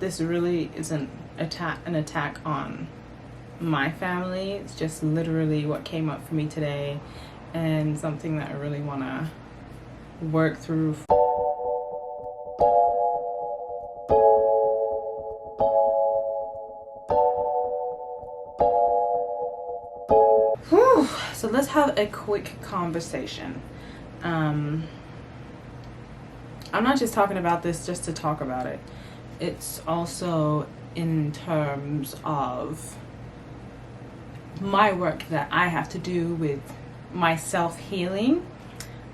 this really isn't an attack on my family. It's just literally what came up for me today, and something that I really want to work through. Whew. So let's have a quick conversation. I'm not just talking about this just to talk about it. It's also in terms of my work that I have to do with my self-healing.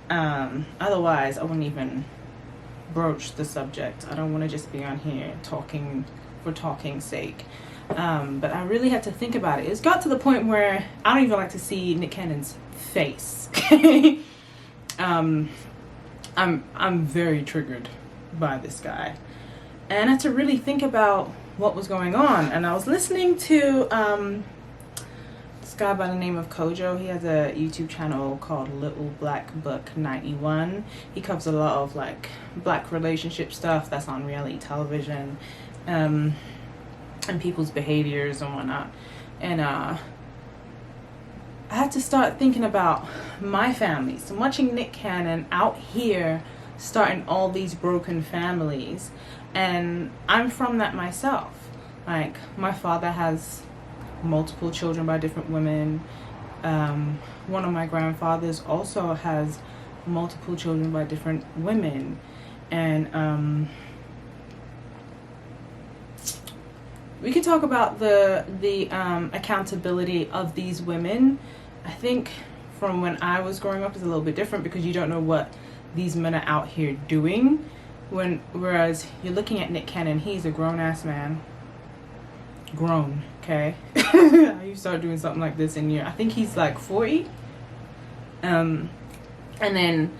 Otherwise, I wouldn't even broach the subject. I don't want to just be on here talking for talking's sake. But I really had to think about it. It's got to the point where I don't even like to see Nick Cannon's face. I'm very triggered by this guy, and I had to really think about what was going on. And I was listening to this guy by the name of Kojo. He has a YouTube channel called Little Black Book 91. He covers a lot of like black relationship stuff that's on reality television, and people's behaviors and whatnot. And I had to start thinking about my family. So watching Nick Cannon out here starting all these broken families, and I'm from that myself. Like, my father has multiple children by different women. One of my grandfathers also has multiple children by different women. And we could talk about the accountability of these women. I think from when I was growing up is a little bit different, because you don't know what these men are out here doing. Whereas you're looking at Nick Cannon, he's a grown-ass man. Grown, okay? You start doing something like this in I think he's like 40. And then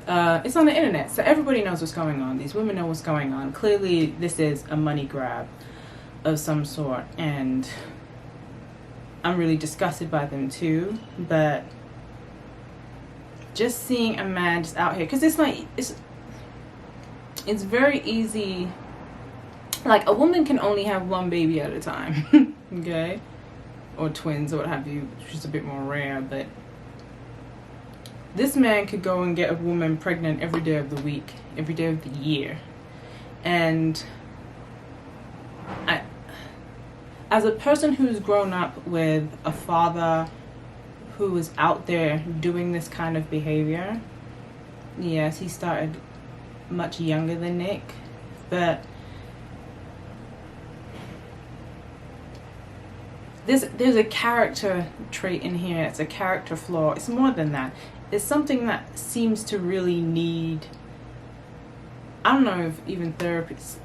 it's on the internet, so everybody knows what's going on. These women know what's going on. Clearly, this is a money grab of some sort, and I'm really disgusted by them too. But just seeing a man just out here, because it's like it's very easy. Like, a woman can only have one baby at a time, okay, or twins or what have you, which is a bit more rare. But this man could go and get a woman pregnant every day of the week, every day of the year. And as a person who's grown up with a father who is out there doing this kind of behavior, yes, he started much younger than Nick, but there's a character trait in here. It's a character flaw. It's more than that. It's something that seems to really need, I don't know if even therapy, there's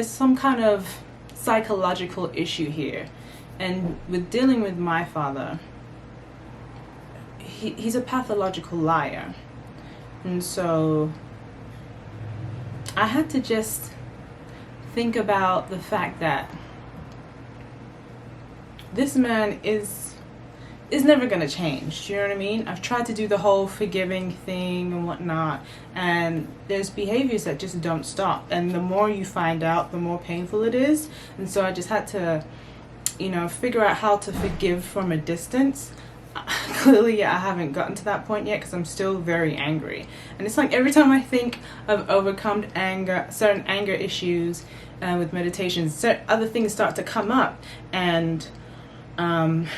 some kind of psychological issue here. And with dealing with my father, he's a pathological liar. And so I had to just think about the fact that this man is never gonna change. Do you know what I mean? I've tried to do the whole forgiving thing and whatnot, and there's behaviors that just don't stop. And the more you find out, the more painful it is. And so I just had to, figure out how to forgive from a distance. Clearly, I haven't gotten to that point yet, because I'm still very angry. And it's like every time I think I've overcome certain anger issues with meditation, certain other things start to come up. And I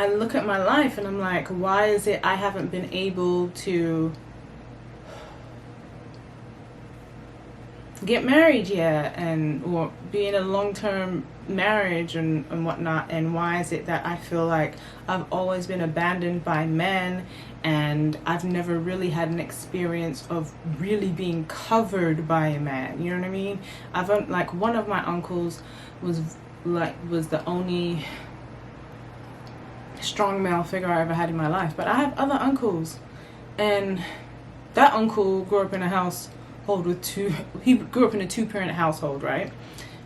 look at my life and I'm like, why is it I haven't been able to get married yet, or be in a long-term marriage and whatnot? And why is it that I feel like I've always been abandoned by men, and I've never really had an experience of really being covered by a man? You know what I mean? Like, one of my uncles was the only strong male figure I ever had in my life. But I have other uncles, and that uncle grew up in a household he grew up in a two-parent household, right?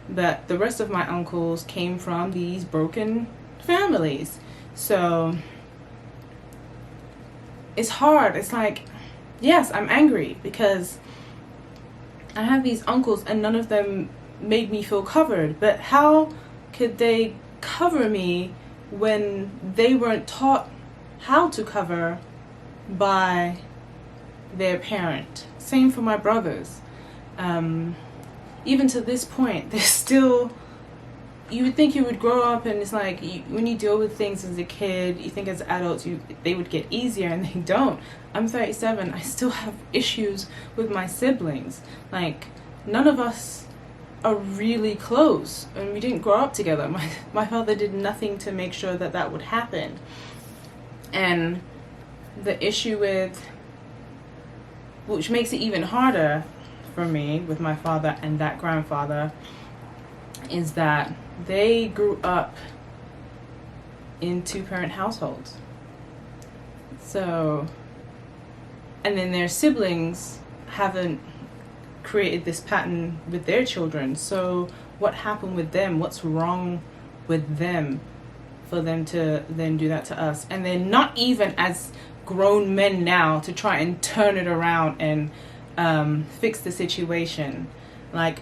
But the rest of my uncles came from these broken families. So it's hard. It's like, yes, I'm angry because I have these uncles and none of them made me feel covered. But how could they cover me when they weren't taught how to cover by their parent? Same for my brothers. Even to this point, they're still, you would think you would grow up and it's like, when you deal with things as a kid, you think as adults they would get easier, and they don't. I'm 37, I still have issues with my siblings. Like, none of us are really close, and we didn't grow up together. My father did nothing to make sure that that would happen. And the issue with, which makes it even harder for me with my father and that grandfather, is that they grew up in two-parent households. So, and then their siblings haven't created this pattern with their children. So what happened with them? What's wrong with them for them to then do that to us? And they're not even as grown men now to try and turn it around and fix the situation. Like,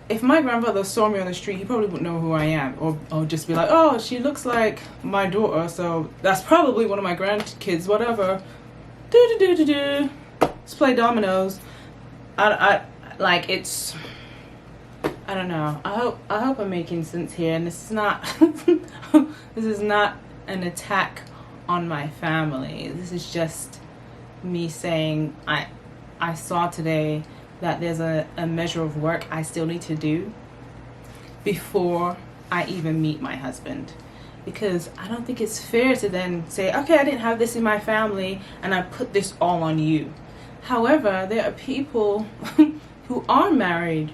if my grandfather saw me on the street, he probably wouldn't know who I am, or just be like, oh, she looks like my daughter, so that's probably one of my grandkids, whatever. Let's play dominoes. I don't know. I hope I'm making sense here, and this is not this is not an attack on my family. This is just me saying I saw today that there's a measure of work I still need to do before I even meet my husband. Because I don't think it's fair to then say, okay, I didn't have this in my family and I put this all on you. However, there are people who are married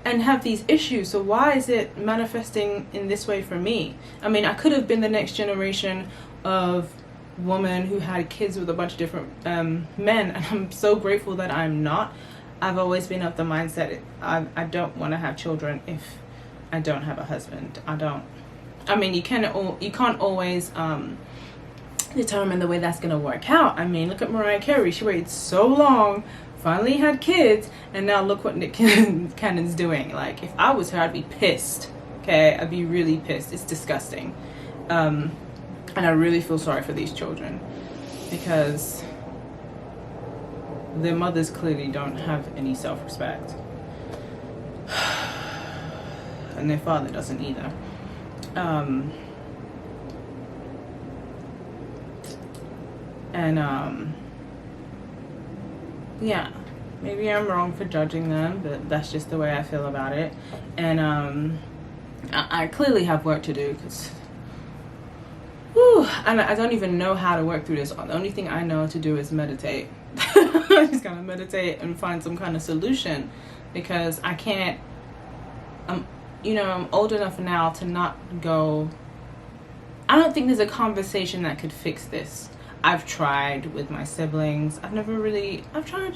and have these issues, so why is it manifesting in this way for me? I mean, I could have been the next generation of woman who had kids with a bunch of different men, and I'm so grateful that I'm not. I've always been of the mindset I don't want to have children if I don't have a husband. I mean, you can't always determine the way that's going to work out. I mean, look at Mariah Carey. She waited so long, finally had kids, and now look what Nick Cannon's doing. Like, if I was her, I'd be pissed. Okay, I'd be really pissed. It's disgusting. And I really feel sorry for these children, because their mothers clearly don't have any self-respect. And their father doesn't either. Yeah, maybe I'm wrong for judging them, but that's just the way I feel about it. And I clearly have work to do, because and I don't even know how to work through this. The only thing I know to do is meditate. I just gotta meditate and find some kind of solution, because I can't. I'm old enough now to not go. I don't think there's a conversation that could fix this. I've tried with my siblings. I've tried.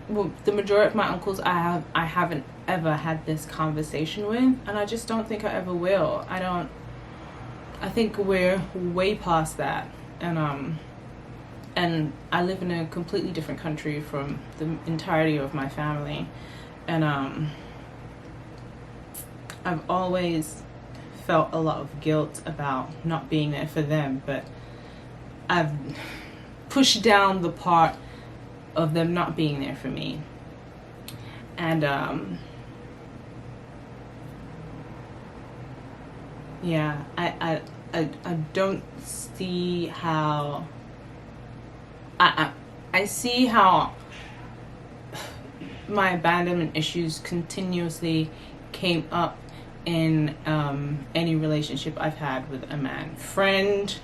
Well, the majority of my uncles I haven't ever had this conversation with, and I just don't think I ever will. I think we're way past that, and I live in a completely different country from the entirety of my family, and I've always felt a lot of guilt about not being there for them, but I've pushed down the part of them not being there for me. And yeah, I don't see how I see how my abandonment issues continuously came up in any relationship I've had with a man, friend,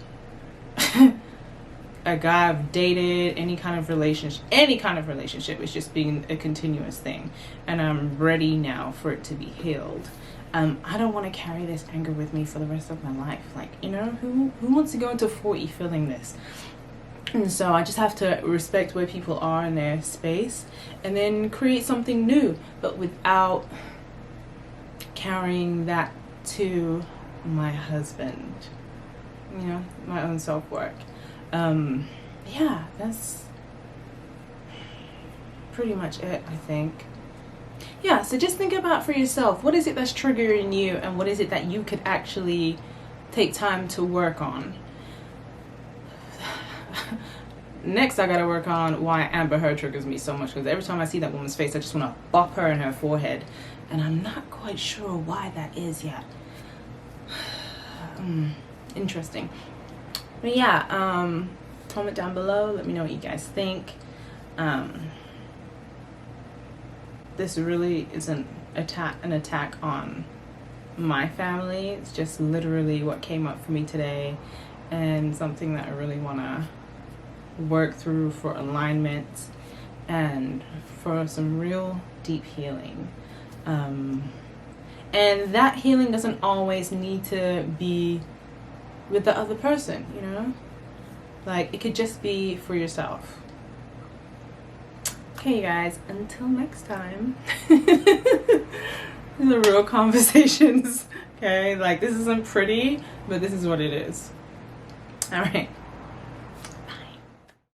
a guy I've dated, any kind of relationship. It's just being a continuous thing, and I'm ready now for it to be healed. I don't want to carry this anger with me for the rest of my life. Like, who wants to go into 40 feeling this? And so I just have to respect where people are in their space, and then create something new, but without carrying that to my husband. My own self-work. Yeah, that's pretty much it, I think. Yeah, so just think about for yourself, what is it that's triggering you, and what is it that you could actually take time to work on. Next, I gotta work on why Amber Heard triggers me so much, because every time I see that woman's face, I just want to bop her in her forehead, and I'm not quite sure why that is yet. Interesting. But yeah, comment down below, let me know what you guys think. This really isn't an attack on my family. It's just literally what came up for me today, and something that I really want to work through for alignment and for some real deep healing. And that healing doesn't always need to be with the other person, you know? Like, it could just be for yourself. Okay, you guys, until next time. These are real conversations, okay? Like, this isn't pretty, but this is what it is. All right.